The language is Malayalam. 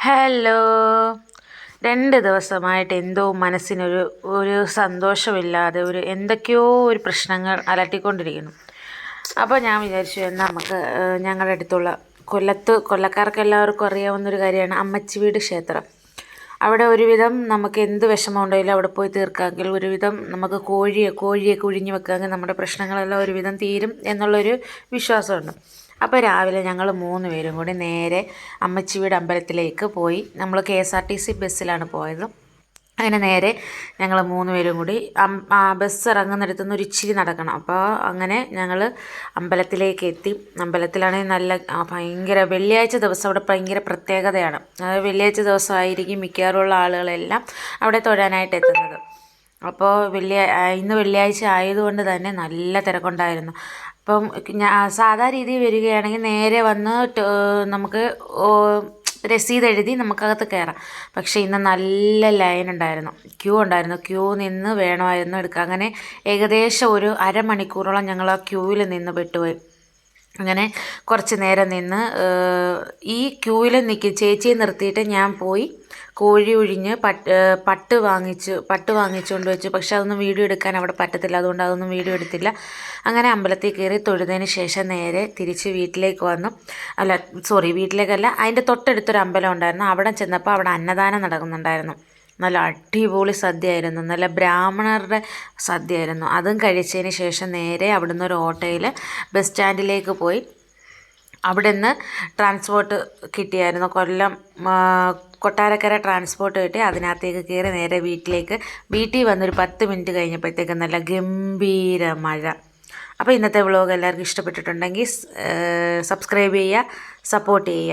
ഹലോ. 2 ദിവസമായിട്ട് എന്തോ മനസ്സിനൊരു ഒരു സന്തോഷമില്ലാതെ എന്തൊക്കെയോ ഒരു പ്രശ്നങ്ങൾ അലട്ടിക്കൊണ്ടിരിക്കുന്നു. അപ്പോൾ ഞാൻ വിചാരിച്ചു എന്നാൽ നമുക്ക് ഞങ്ങളുടെ അടുത്തുള്ള കൊല്ലക്കാർക്ക് എല്ലാവർക്കും അറിയാവുന്നൊരു കാര്യമാണ് അമ്മച്ചിവീട് ക്ഷേത്രം. അവിടെ ഒരുവിധം നമുക്ക് എന്ത് വിഷമമുണ്ടെങ്കിലും അവിടെ പോയി തീർക്കാമെങ്കിൽ ഒരുവിധം നമുക്ക് കോഴിയൊക്കെ ഒഴിഞ്ഞു വെക്കാമെങ്കിൽ നമ്മുടെ പ്രശ്നങ്ങളെല്ലാം ഒരുവിധം തീരും എന്നുള്ളൊരു വിശ്വാസമുണ്ട്. അപ്പോൾ രാവിലെ ഞങ്ങൾ 3 പേരും കൂടി നേരെ അമ്മച്ചിവീട് അമ്പലത്തിലേക്ക് പോയി. നമ്മൾ KSRTC ബസ്സിലാണ് പോയത്. അങ്ങനെ നേരെ ഞങ്ങൾ 3 പേരും കൂടി ബസ് ഇറങ്ങുന്നിടത്തുനിന്ന് ഒരു ഇച്ചിരി നടക്കണം. അപ്പോൾ അങ്ങനെ ഞങ്ങൾ അമ്പലത്തിലേക്ക് എത്തി. അമ്പലത്തിലാണെങ്കിൽ നല്ല ഭയങ്കര വെള്ളിയാഴ്ച ദിവസം അവിടെ ഭയങ്കര പ്രത്യേകതയാണ്. അതായത് വെള്ളിയാഴ്ച ദിവസമായിരിക്കും മിക്കവാറുള്ള ആളുകളെല്ലാം അവിടെ തൊഴാനായിട്ട് എത്തുന്നത്. അപ്പോൾ ഇന്ന് വെള്ളിയാഴ്ച ആയതുകൊണ്ട് തന്നെ നല്ല തിരക്കുണ്ടായിരുന്നു. അപ്പം സാധാ രീതിയിൽ വരികയാണെങ്കിൽ നേരെ വന്ന് നമുക്ക് രസീത് എഴുതി നമുക്കകത്ത് കയറാം. പക്ഷേ ഇന്ന് നല്ല ലൈൻ ഉണ്ടായിരുന്നു, ക്യൂ നിന്ന് വേണമായിരുന്നു എടുക്കുക. അങ്ങനെ ഏകദേശം ഒരു അരമണിക്കൂറോളം ഞങ്ങൾ ആ ക്യൂവിൽ നിന്ന് പെട്ടുപോയി. അങ്ങനെ കുറച്ച് നേരം നിന്ന് ഈ ക്യൂവിൽ ചേച്ചിയെ നിർത്തിയിട്ട് ഞാൻ പോയി കോഴി ഒഴിഞ്ഞ് പട്ട് വാങ്ങിച്ചുകൊണ്ട് വെച്ചു. പക്ഷെ അതൊന്നും വീഡിയോ എടുക്കാൻ അവിടെ പറ്റത്തില്ല, അതുകൊണ്ട് അതൊന്നും വീഡിയോ എടുത്തില്ല. അങ്ങനെ അമ്പലത്തിൽ കയറി തൊഴുതതിന് ശേഷം നേരെ തിരിച്ച് വീട്ടിലേക്ക് വന്നു. വീട്ടിലേക്കല്ല, അതിൻ്റെ തൊട്ടടുത്തൊരു അമ്പലം ഉണ്ടായിരുന്നു. അവിടെ ചെന്നപ്പോൾ അവിടെ അന്നദാനം നടക്കുന്നുണ്ടായിരുന്നു. നല്ല അടിപൊളി സദ്യയായിരുന്നു, നല്ല ബ്രാഹ്മണരുടെ സദ്യയായിരുന്നു. അതും കഴിച്ചതിന് ശേഷം നേരെ അവിടുന്ന് ഒരു ഓട്ടോയിൽ ബസ് സ്റ്റാൻഡിലേക്ക് പോയി. അവിടെ നിന്ന് ട്രാൻസ്പോർട്ട് കിട്ടിയായിരുന്നു, കൊട്ടാരക്കര ട്രാൻസ്പോർട്ട് കിട്ടി. അതിനകത്തേക്ക് കയറി നേരെ വീട്ടിൽ വന്നൊരു 10 മിനിറ്റ് കഴിഞ്ഞപ്പോഴത്തേക്ക് നല്ല ഗംഭീര മഴ. അപ്പോൾ ഇന്നത്തെ വ്ളോഗ് എല്ലാവർക്കും ഇഷ്ടപ്പെട്ടിട്ടുണ്ടെങ്കിൽ സബ്സ്ക്രൈബ് ചെയ്യുക, സപ്പോർട്ട് ചെയ്യുക.